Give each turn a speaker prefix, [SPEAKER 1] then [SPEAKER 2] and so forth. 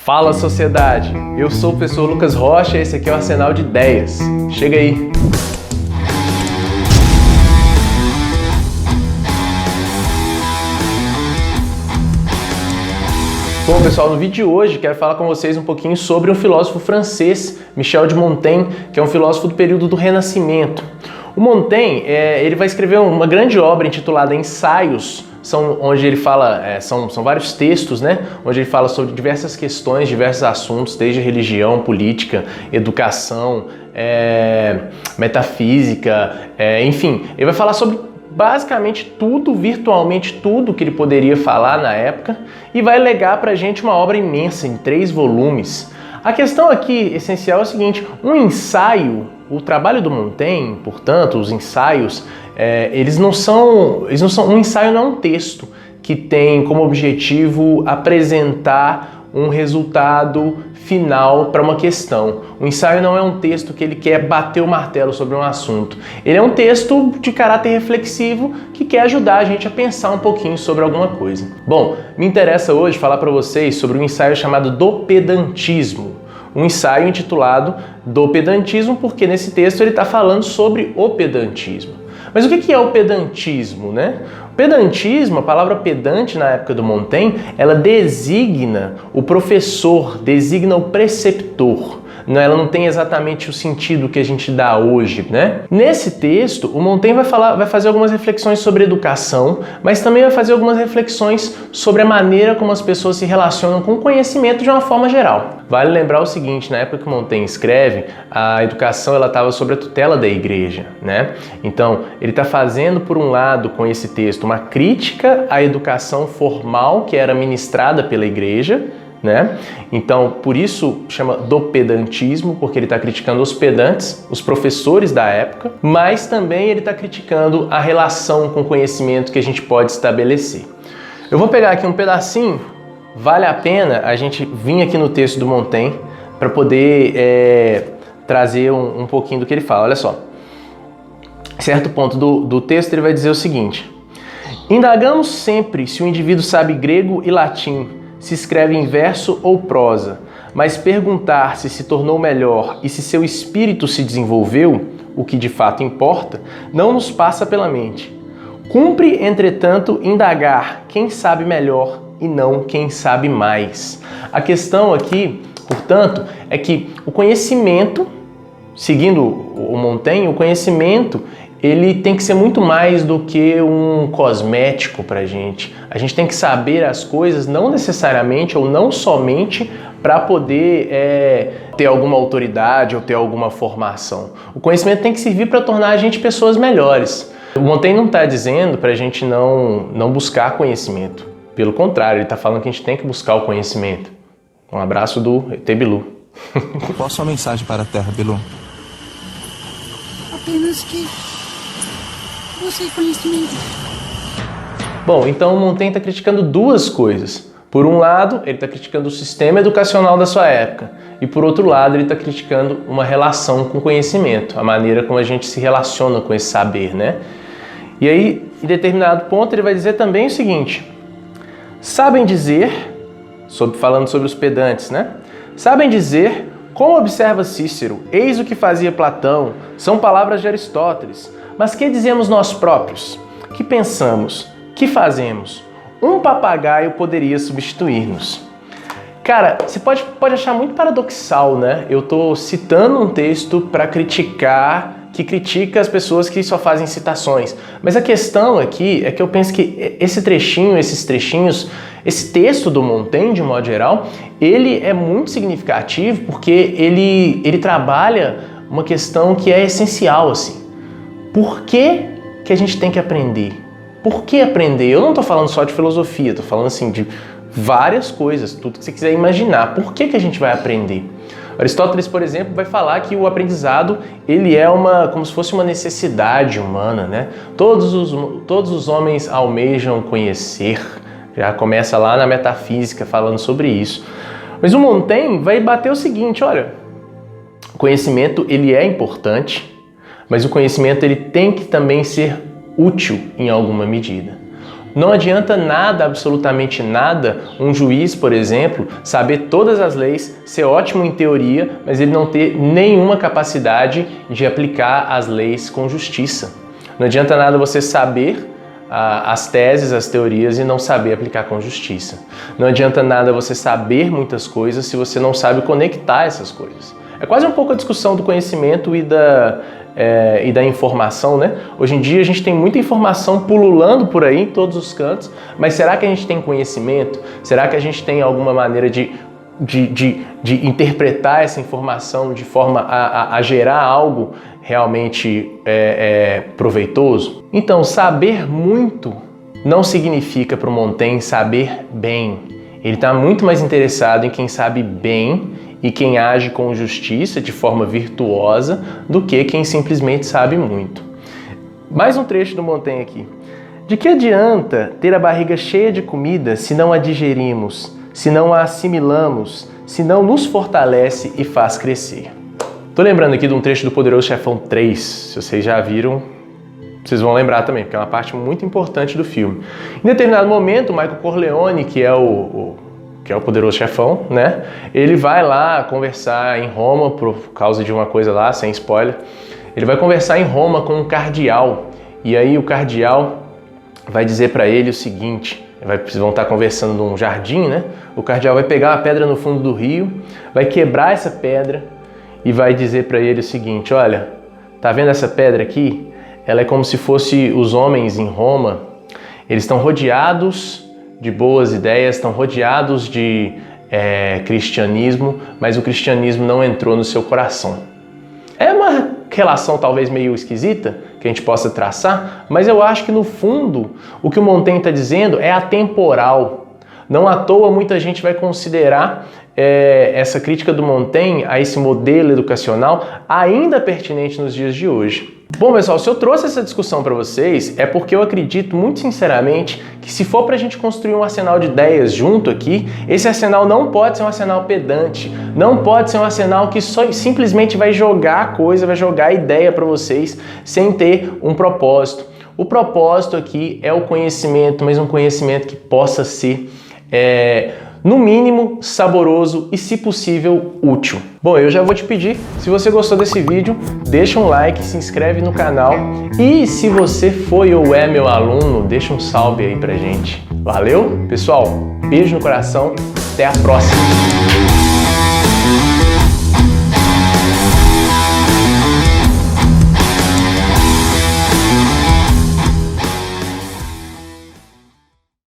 [SPEAKER 1] Fala, sociedade! Eu sou o professor Lucas Rocha e esse aqui é o Arsenal de Ideias. Chega aí! Bom, pessoal, no vídeo de hoje quero falar com vocês um pouquinho sobre um filósofo francês, Michel de Montaigne, que é um filósofo do período do Renascimento. O Montaigne, ele vai escrever uma grande obra intitulada Ensaios, onde ele fala, são vários textos, né? Onde ele fala sobre diversas questões, diversos assuntos, desde religião, política, educação, metafísica, enfim. Ele vai falar sobre basicamente tudo, virtualmente tudo que ele poderia falar na época e vai legar pra gente uma obra imensa, em 3 volumes. A questão aqui essencial é o seguinte: um ensaio, o trabalho do Montaigne, portanto, os ensaios, um ensaio não é um texto que tem como objetivo apresentar um resultado final para uma questão. O ensaio não é um texto que ele quer bater o martelo sobre um assunto. Ele é um texto de caráter reflexivo que quer ajudar a gente a pensar um pouquinho sobre alguma coisa. Bom, me interessa hoje falar para vocês sobre um ensaio chamado Do Pedantismo. Um ensaio intitulado Do Pedantismo, porque nesse texto ele está falando sobre o pedantismo. Mas o que é o pedantismo, né? O pedantismo, a palavra pedante na época do Montaigne, ela designa o professor, designa o preceptor. Ela não tem exatamente o sentido que a gente dá hoje, né? Nesse texto, o Montaigne vai fazer algumas reflexões sobre educação, mas também vai fazer algumas reflexões sobre a maneira como as pessoas se relacionam com o conhecimento de uma forma geral. Vale lembrar o seguinte: na época que Montaigne escreve, a educação estava sob a tutela da igreja, né? Então, ele está fazendo, por um lado, com esse texto, uma crítica à educação formal que era ministrada pela igreja, né? Então, por isso chama do pedantismo, porque ele está criticando os pedantes, os professores da época, mas também ele está criticando a relação com o conhecimento que a gente pode estabelecer. Eu vou pegar aqui um pedacinho, vale a pena a gente vir aqui no texto do Montaigne para poder trazer um pouquinho do que ele fala. Olha só, certo ponto do texto ele vai dizer o seguinte: indagamos sempre se o indivíduo sabe grego e latim, se escreve em verso ou prosa, mas perguntar se tornou melhor e se seu espírito se desenvolveu, o que de fato importa, não nos passa pela mente. Cumpre, entretanto, indagar quem sabe melhor e não quem sabe mais. A questão aqui, portanto, é que o conhecimento, seguindo o Montaigne, o conhecimento ele tem que ser muito mais do que um cosmético para a gente. A gente tem que saber as coisas não necessariamente ou não somente para poder ter alguma autoridade ou ter alguma formação. O conhecimento tem que servir para tornar a gente pessoas melhores. O Montaigne não está dizendo para a gente não buscar conhecimento. Pelo contrário, ele está falando que a gente tem que buscar o conhecimento. Um abraço do ET Bilu.
[SPEAKER 2] Qual a sua mensagem para a Terra, Bilu?
[SPEAKER 3] Apenas que busque conhecimento.
[SPEAKER 1] Bom, então o Montaigne está criticando duas coisas. Por um lado, ele está criticando o sistema educacional da sua época. E por outro lado, ele está criticando uma relação com o conhecimento, a maneira como a gente se relaciona com esse saber, né? E aí, em determinado ponto, ele vai dizer também o seguinte: sabem dizer, falando sobre os pedantes, né? Sabem dizer, como observa Cícero, eis o que fazia Platão, são palavras de Aristóteles. Mas que dizemos nós próprios? Que pensamos? Que fazemos? Um papagaio poderia substituir-nos. Cara, você pode achar muito paradoxal, né? Eu estou citando um texto para que critica as pessoas que só fazem citações. Mas a questão aqui é que eu penso que esses trechinhos, esse texto do Montaigne, de modo geral, ele é muito significativo porque ele trabalha uma questão que é essencial, assim. Por que a gente tem que aprender? Por que aprender? Eu não estou falando só de filosofia, estou falando assim de várias coisas, tudo que você quiser imaginar. Por que a gente vai aprender? Aristóteles, por exemplo, vai falar que o aprendizado ele é como se fosse uma necessidade humana, né? Todos os homens almejam conhecer. Já começa lá na metafísica falando sobre isso. Mas o Montaigne vai bater o seguinte: olha, o conhecimento ele é importante, mas o conhecimento ele tem que também ser útil em alguma medida. Não adianta nada, absolutamente nada, um juiz, por exemplo, saber todas as leis, ser ótimo em teoria, mas ele não ter nenhuma capacidade de aplicar as leis com justiça. Não adianta nada você saber as teses, as teorias e não saber aplicar com justiça. Não adianta nada você saber muitas coisas se você não sabe conectar essas coisas. É quase um pouco a discussão do conhecimento e da informação, né? Hoje em dia a gente tem muita informação pululando por aí em todos os cantos, mas será que a gente tem conhecimento? Será que a gente tem alguma maneira de interpretar essa informação de forma a gerar algo realmente proveitoso? Então, saber muito não significa para o Montaigne saber bem. Ele está muito mais interessado em quem sabe bem e quem age com justiça de forma virtuosa do que quem simplesmente sabe muito. Mais um trecho do Montaigne aqui. De que adianta ter a barriga cheia de comida se não a digerimos, se não a assimilamos, se não nos fortalece e faz crescer? Tô lembrando aqui de um trecho do Poderoso Chefão 3, se vocês já viram, vocês vão lembrar também, porque é uma parte muito importante do filme. Em determinado momento, o Michael Corleone, que é o Poderoso Chefão, né? Ele vai lá conversar em Roma por causa de uma coisa lá, sem spoiler. Ele vai conversar em Roma com um cardeal. E aí o cardeal vai dizer para ele o seguinte, vocês vão estar conversando num jardim, né? O cardeal vai pegar uma pedra no fundo do rio, vai quebrar essa pedra e vai dizer para ele o seguinte, olha, tá vendo essa pedra aqui? Ela é como se fosse os homens em Roma, eles estão rodeados de boas ideias, estão rodeados de cristianismo, mas o cristianismo não entrou no seu coração. É uma relação talvez meio esquisita que a gente possa traçar, mas eu acho que no fundo o que o Montaigne está dizendo é atemporal. Não à toa muita gente vai considerar essa crítica do Montaigne a esse modelo educacional ainda pertinente nos dias de hoje. Bom, pessoal, se eu trouxe essa discussão para vocês é porque eu acredito muito sinceramente que se for para a gente construir um arsenal de ideias junto aqui, esse arsenal não pode ser um arsenal pedante, não pode ser um arsenal que só simplesmente vai jogar coisa, vai jogar ideia para vocês sem ter um propósito. O propósito aqui é o conhecimento, mas um conhecimento que possa ser no mínimo saboroso e, se possível, útil. Bom, eu já vou te pedir, se você gostou desse vídeo, deixa um like, se inscreve no canal e se você foi ou é meu aluno, deixa um salve aí pra gente. Valeu? Pessoal, beijo no coração, até a próxima!